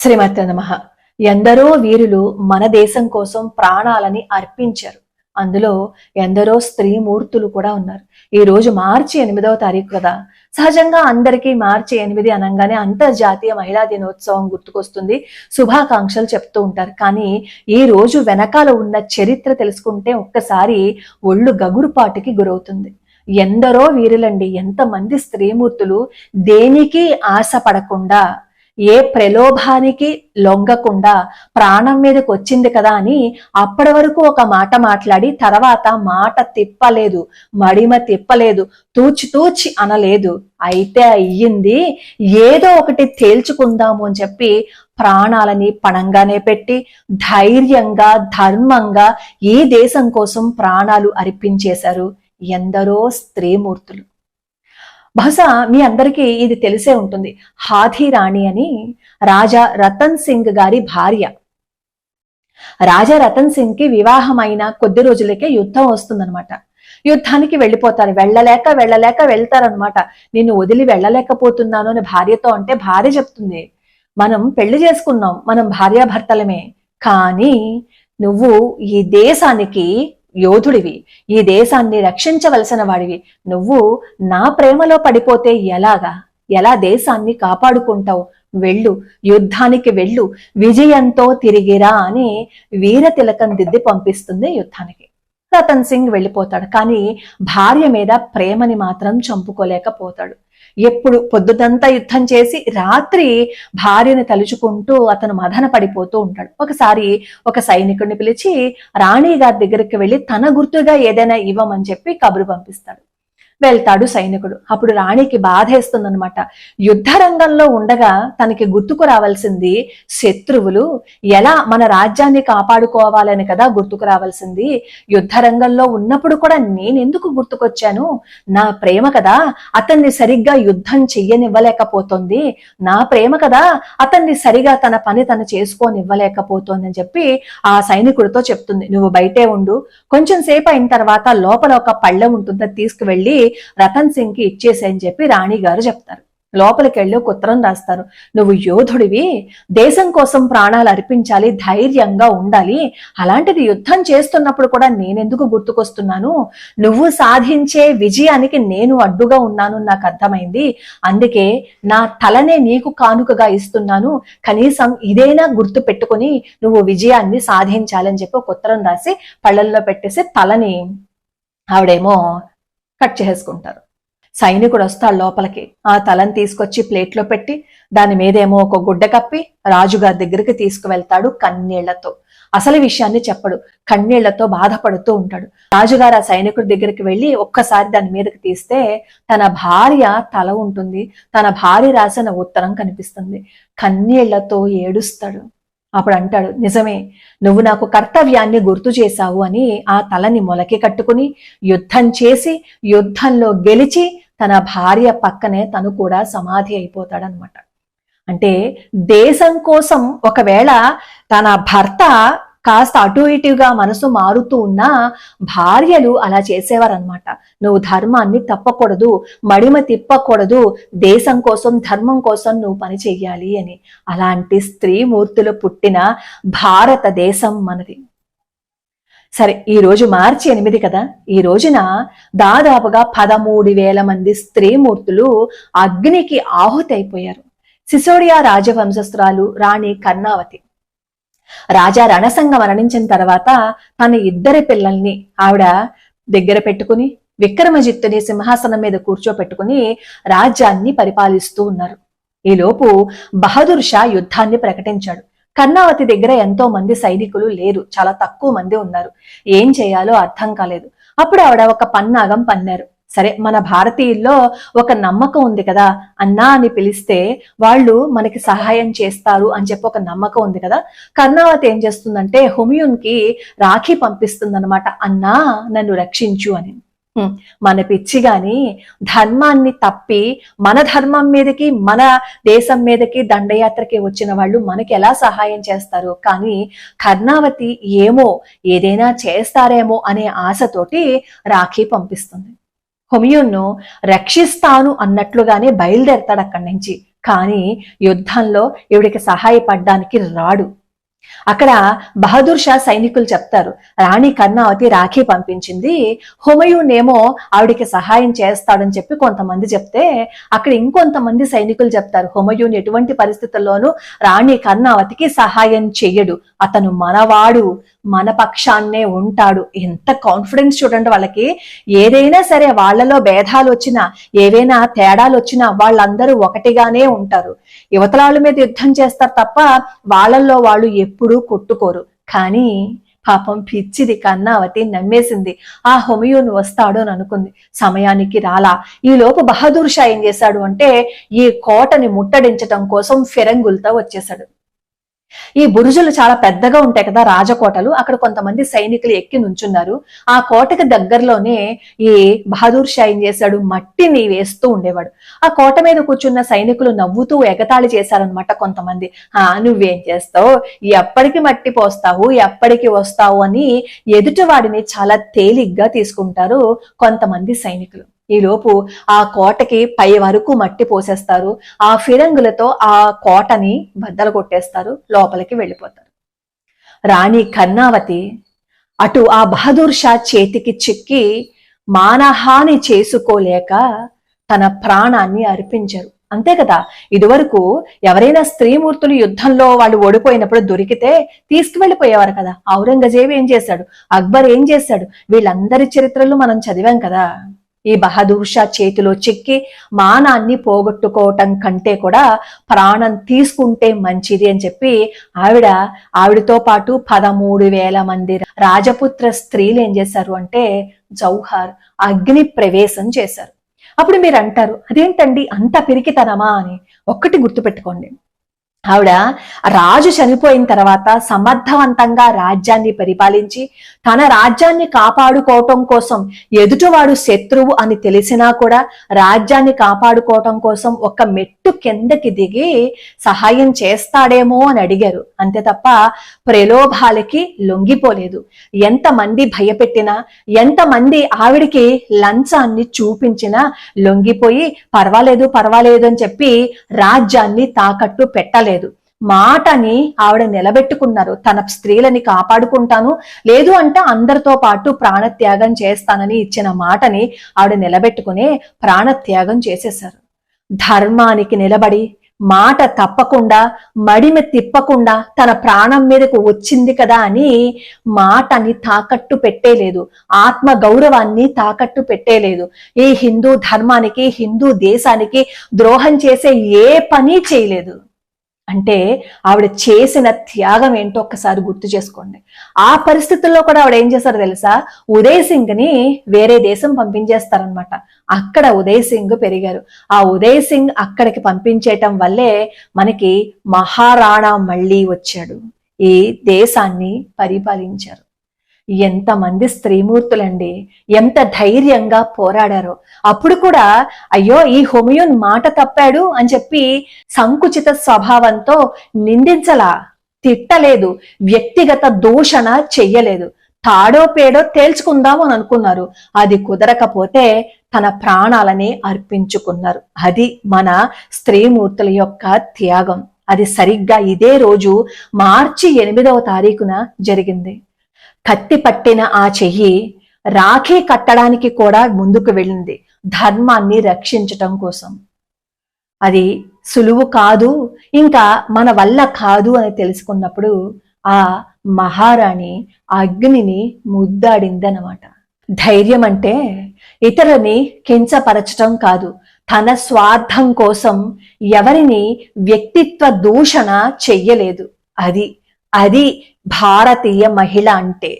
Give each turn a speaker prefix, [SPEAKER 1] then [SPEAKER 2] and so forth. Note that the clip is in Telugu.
[SPEAKER 1] శ్రీమతే నమః. ఎందరో వీరులు మన దేశం కోసం ప్రాణాలని అర్పించారు. అందులో ఎందరో స్త్రీమూర్తులు కూడా ఉన్నారు. ఈ రోజు మార్చి 8వ తారీఖు కదా. సహజంగా అందరికీ మార్చి 8 అనగానే అంతర్జాతీయ మహిళా దినోత్సవం గుర్తుకొస్తుంది, శుభాకాంక్షలు చెప్తూ ఉంటారు. కానీ ఈ రోజు వెనకాల ఉన్న చరిత్ర తెలుసుకుంటే ఒక్కసారి ఒళ్ళు గగురుపాటుకి గురవుతుంది. ఎందరో వీరులండి, ఎంతమంది స్త్రీమూర్తులు దేనికి ఆశపడకుండా, ఏ ప్రలోభానికి లొంగకుండా ప్రాణం మీదకి వచ్చింది కదా అని అప్పటి వరకు ఒక మాట మాట్లాడి తర్వాత మాట తిప్పలేదు, మడిమ తిప్పలేదు, తూచి అనలేదు. అయితే అయ్యింది, ఏదో ఒకటి తేల్చుకుందాము అని చెప్పి ప్రాణాలని పణంగానే పెట్టి ధైర్యంగా ధర్మంగా ఈ దేశం కోసం ప్రాణాలు అర్పించేశారు ఎందరో స్త్రీమూర్తులు. బహుశా మీ అందరికీ ఇది తెలిసే ఉంటుంది. హాథీ రాణి అని రాజా రతన్ సింగ్ గారి భార్య. రాజా రతన్ సింగ్ కి వివాహమైన కొద్ది రోజులకే యుద్ధం వస్తుందన్నమాట. యుద్ధానికి వెళ్ళిపోతారు. వెళ్ళలేక వెళ్తారనమాట. నిన్ను వదిలి వెళ్ళలేకపోతున్నాను అని భార్యతో అంటే భార్య చెప్తుంది, మనం పెళ్లి చేసుకున్నాం, మనం భార్యాభర్తలమే, కానీ నువ్వు ఈ దేశానికి యోధుడివి, ఈ దేశాన్ని రక్షించవలసిన వాడివి, నువ్వు నా ప్రేమలో పడిపోతే ఎలా దేశాన్ని కాపాడుకుంటావు, వెళ్ళు, యుద్ధానికి వెళ్ళు, విజయంతో తిరిగిరా అని వీర తిలకం దిద్ది పంపిస్తుంది యుద్ధానికి. రతన్ సింగ్ వెళ్ళిపోతాడు. కానీ భార్య మీద ప్రేమని మాత్రం చంపుకోలేకపోతాడు. ఎప్పుడు పొద్దుదంతా యుద్ధం చేసి రాత్రి భార్యను తలుచుకుంటూ అతను మదన పడిపోతూ ఉంటాడు. ఒకసారి ఒక సైనికుడిని పిలిచి రాణి గారి దగ్గరికి వెళ్ళి తన గుర్తుగా ఏదైనా ఇవ్వమని చెప్పి కబురు పంపిస్తాడు. వెళ్తాడు సైనికుడు. అప్పుడు రాణికి బాధేస్తుందనమాట. యుద్ధ రంగంలో ఉండగా తనకి గుర్తుకు రావాల్సింది శత్రువులు, ఎలా మన రాజ్యాన్ని కాపాడుకోవాలని కదా గుర్తుకు రావాల్సింది. యుద్ధ రంగంలో ఉన్నప్పుడు కూడా నేనెందుకు గుర్తుకొచ్చాను? నా ప్రేమ కదా అతన్ని సరిగ్గా యుద్ధం చెయ్యనివ్వలేకపోతుంది, నా ప్రేమ కదా అతన్ని సరిగా తన పని తను చేసుకోనివ్వలేకపోతుంది అని చెప్పి ఆ సైనికుడితో చెప్తుంది. నువ్వు బయటే ఉండు, కొంచెం సేపు అయిన తర్వాత లోపల ఒక పళ్ళెం ఉంటుంది, తీసుకువెళ్ళి రతన్ సింగ్ కి ఇచ్చేసేయని చెప్పి రాణి గారు చెప్తారు. లోపలికి వెళ్ళి ఒక ఉత్తరం రాస్తారు. నువ్వు యోధుడివి, దేశం కోసం ప్రాణాలు అర్పించాలి, ధైర్యంగా ఉండాలి, అలాంటిది యుద్ధం చేస్తున్నప్పుడు కూడా నేనెందుకు గుర్తుకొస్తున్నాను? నువ్వు సాధించే విజయానికి నేను అడ్డుగా ఉన్నాను, నాకు అర్థమైంది, అందుకే నా తలనే నీకు కానుకగా ఇస్తున్నాను, కనీసం ఇదేనా గుర్తు పెట్టుకుని నువ్వు విజయాన్ని సాధించాలని చెప్పి ఒక ఉత్తరం రాసి పళ్ళల్లో పెట్టేసి తలని ఆవిడేమో కట్ చేసుకుంటారు. సైనికుడు వస్తాడు లోపలికి. ఆ తలని తీసుకొచ్చి ప్లేట్లో పెట్టి దాని మీదేమో ఒక గుడ్డ కప్పి రాజుగారి దగ్గరికి తీసుకువెళ్తాడు కన్నీళ్లతో. అసలు విషయాన్ని చెప్పడు, కన్నీళ్లతో బాధపడుతూ ఉంటాడు. రాజుగారు ఆ సైనికుడి దగ్గరికి వెళ్ళి ఒక్కసారి దాని మీదకి తీస్తే తన భార్య తల ఉంటుంది, తన భార్య రాసిన ఉత్తరం కనిపిస్తుంది. కన్నీళ్లతో ఏడుస్తాడు. అప్పుడు అంటాడు, నిజమే, నువ్వు నాకు కర్తవ్యాన్ని గుర్తు చేశావు అని ఆ తలని మొలకి కట్టుకుని యుద్ధం చేసి యుద్ధంలో గెలిచి తన భార్య పక్కనే తను కూడా సమాధి అయిపోతాడనమాట. అంటే దేశం కోసం ఒకవేళ తన భర్త కాస్త అటు ఇటుగా మనసు మారుతూ ఉన్నా భార్యలు అలా చేసేవారనమాట. నువ్వు ధర్మాన్ని తప్పకూడదు, మడిమ తిప్పకూడదు, దేశం కోసం ధర్మం కోసం నువ్వు పని చెయ్యాలి అని. అలాంటి స్త్రీమూర్తులు పుట్టిన భారతదేశం మనది. సరే, ఈ రోజు మార్చి 8 కదా. ఈ రోజున దాదాపుగా 13,000 మంది స్త్రీమూర్తులు అగ్నికి ఆహుతి అయిపోయారు. సిసోడియా రాజవంశస్థురాలు రాణి కర్ణావతి రాజా రణసంగ మరణించిన తర్వాత తన 2 పిల్లల్ని ఆవిడ దగ్గర పెట్టుకుని విక్రమజిత్తుని సింహాసనం మీద కూర్చోపెట్టుకుని రాజ్యాన్ని పరిపాలిస్తూ ఉన్నారు. ఈలోపు బహదూర్ షా యుద్ధాన్ని ప్రకటించాడు. కర్ణావతి దగ్గర ఎంతో మంది సైనికులు లేరు, చాలా తక్కువ మంది ఉన్నారు. ఏం చేయాలో అర్థం కాలేదు. అప్పుడు ఆవిడ ఒక పన్నాగం పన్నారు. సరే, మన భారతీయుల్లో ఒక నమ్మకం ఉంది కదా, అన్నా అని పిలిస్తే వాళ్ళు మనకి సహాయం చేస్తారు అని చెప్పి ఒక నమ్మకం ఉంది కదా. కర్ణావతి ఏం చేస్తుందంటే హుమయూన్ కి రాఖీ పంపిస్తుందన్నమాట, అన్నా నన్ను రక్షించు అని. మన పిచ్చి గాని ధర్మాన్ని తప్పి మన ధర్మం మీదకి మన దేశం మీదకి దండయాత్రకి వచ్చిన వాళ్ళు మనకి ఎలా సహాయం చేస్తారు? కానీ కర్ణావతి ఏమో ఏదైనా చేస్తారేమో అనే ఆశతోటి రాఖీ పంపిస్తుంది. హుమయూన్ను రక్షిస్తాను అన్నట్లుగానే బయలుదేరతాడు అక్కడి నుంచి. కానీ యుద్ధంలో ఈవిడికి సహాయపడడానికి రాడు. అక్కడ బహదూర్ షా సైనికులు చెప్తారు, రాణి కర్ణావతి రాఖీ పంపించింది, హుమయూన్ ఏమో ఆవిడికి సహాయం చేస్తాడని చెప్పి కొంతమంది చెప్తే, అక్కడ ఇంకొంతమంది సైనికులు చెప్తారు, హుమయూన్ ఎటువంటి పరిస్థితుల్లోనూ రాణి కర్ణావతికి సహాయం చెయ్యడు, అతను మనవాడు, మన పక్షాన్నే ఉంటాడు. ఎంత కాన్ఫిడెన్స్ చూడండి వాళ్ళకి. ఏదైనా సరే వాళ్ళలో భేదాలు వచ్చినా, ఏవైనా తేడాలు వచ్చినా వాళ్ళందరూ ఒకటిగానే ఉంటారు. యువతలాళ్ళ మీద యుద్ధం చేస్తారు తప్ప వాళ్ళల్లో వాళ్ళు ఎప్పుడూ కొట్టుకోరు. కానీ పాపం పిచ్చిది కర్ణావతి నమ్మేసింది. ఆ హుమయూన్ వస్తాడు అని అనుకుంది. సమయానికి రాలా. ఈ లోపు బహదూర్ షా ఏం చేశాడు అంటే ఈ కోటని ముట్టడించడం కోసం ఫిరంగులతో వచ్చేశాడు. ఈ బురుజులు చాలా పెద్దగా ఉంటాయి కదా రాజకోటలు. అక్కడ కొంతమంది సైనికులు ఎక్కి నుంచున్నారు. ఆ కోటకి దగ్గరలోనే ఈ బహదూర్ షా ఏం చేశాడు, మట్టిని వేస్తూ ఉండేవాడు. ఆ కోట మీద కూర్చున్న సైనికులు నవ్వుతూ ఎగతాళి చేశారనమాట కొంతమంది. నువ్వేం చేస్తావు, ఎప్పటికి మట్టి పోస్తావు, ఎప్పటికి వస్తావు అని ఎదుటివాడిని చాలా తేలిగ్గా తీసుకుంటారు కొంతమంది సైనికులు. ఈలోపు ఆ కోటకి పై వరకు మట్టి పోసేస్తారు. ఆ ఫిరంగులతో ఆ కోటని బద్దలు కొట్టేస్తారు, లోపలికి వెళ్ళిపోతారు. రాణి కర్ణావతి అటు ఆ బహదూర్ షా చేతికి చిక్కి మానహాని చేసుకోలేక తన ప్రాణాన్ని అర్పించారు. అంతే కదా, ఇదివరకు ఎవరైనా స్త్రీమూర్తులు యుద్ధంలో వాళ్ళు ఓడిపోయినప్పుడు దొరికితే తీసుకువెళ్ళిపోయేవారు కదా. ఔరంగజేబు ఏం చేశాడు, అక్బర్ ఏం చేశాడు, వీళ్ళందరి చరిత్రలు మనం చదివాం కదా. ఈ బహదూర్ షా చేతిలో చిక్కి మానాన్ని పోగొట్టుకోవటం కంటే కూడా ప్రాణం తీసుకుంటే మంచిది అని చెప్పి ఆవిడతో పాటు 13,000 మంది రాజపుత్ర స్త్రీలు ఏం చేశారు అంటే జౌహర్ అగ్ని ప్రవేశం చేశారు. అప్పుడు మీరు అంటారు, అదేంటండి అంత పిరికితనమా అని. ఒక్కటి గుర్తుపెట్టుకోండి, ఆవిడ రాజు చనిపోయిన తర్వాత సమర్థవంతంగా రాజ్యాన్ని పరిపాలించి తన రాజ్యాన్ని కాపాడుకోవటం కోసం ఎదుటివాడు శత్రువు అని తెలిసినా కూడా రాజ్యాన్ని కాపాడుకోవటం కోసం ఒక మెట్టు కిందకి దిగి సహాయం చేస్తాడేమో అని అడిగారు. అంతే తప్ప ప్రలోభాలకి లొంగిపోలేదు. ఎంతమంది భయపెట్టినా, ఎంతమంది ఆవిడికి లంచాన్ని చూపించినా లొంగిపోయి పర్వాలేదు పర్వాలేదు అని చెప్పి రాజ్యాన్ని తాకట్టు పెట్టలేదు. మాటని ఆవిడ నిలబెట్టుకున్నారు. తన స్త్రీలని కాపాడుకుంటాను, లేదు అంటే అందరితో పాటు ప్రాణత్యాగం చేస్తానని ఇచ్చిన మాటని ఆవిడ నిలబెట్టుకునే ప్రాణత్యాగం చేసేశారు. ధర్మానికి నిలబడి మాట తప్పకుండా, మడిమి తిప్పకుండా తన ప్రాణం మీదకు వచ్చింది కదా అని మాటని తాకట్టు పెట్టేలేదు, ఆత్మ గౌరవాన్ని తాకట్టు పెట్టేలేదు. ఈ హిందూ ధర్మానికి, హిందూ దేశానికి ద్రోహం చేసే ఏ పని చేయలేదు. అంటే ఆవిడ చేసిన త్యాగం ఏంటో ఒక్కసారి గుర్తు చేసుకోండి. ఆ పరిస్థితుల్లో కూడా ఆవిడ ఏం చేశారో తెలుసా, ఉదయ్ సింగ్ ని వేరే దేశం పంపించేస్తారనమాట. అక్కడ ఉదయ్ సింగ్ పెరిగారు. ఆ ఉదయ్ సింగ్ అక్కడికి పంపించేయటం వల్లే మనకి మహారాణా మళ్ళీ వచ్చాడు, ఈ దేశాన్ని పరిపాలించారు. ఎంతమంది స్త్రీమూర్తులండి, ఎంత ధైర్యంగా పోరాడారో. అప్పుడు కూడా అయ్యో ఈ హుమయూన్ మాట తప్పాడు అని చెప్పి సంకుచిత స్వభావంతో నిందించలా, తిట్టలేదు, వ్యక్తిగత దూషణ చెయ్యలేదు. తాడో పేడో తేల్చుకుందాం అని అనుకున్నారు. అది కుదరకపోతే తన ప్రాణాలని అర్పించుకున్నారు. అది మన స్త్రీమూర్తుల యొక్క త్యాగం. అది సరిగ్గా ఇదే రోజు మార్చి 8వ తారీఖున జరిగింది. కత్తి పట్టిన ఆ చెయ్యి రాఖీ కట్టడానికి కూడా ముందుకు వెళ్ళింది, ధర్మాన్ని రక్షించటం కోసం. అది సులువు కాదు, ఇంకా మన వల్ల కాదు అని తెలుసుకున్నప్పుడు ఆ మహారాణి అగ్నిని ముద్దాడిందనమాట. ధైర్యం అంటే ఇతరులని కించపరచటం కాదు, తన స్వార్థం కోసం ఎవరిని వ్యక్తిత్వ దూషణ చెయ్యలేదు. అది భారతీయ మహిళ అంటే.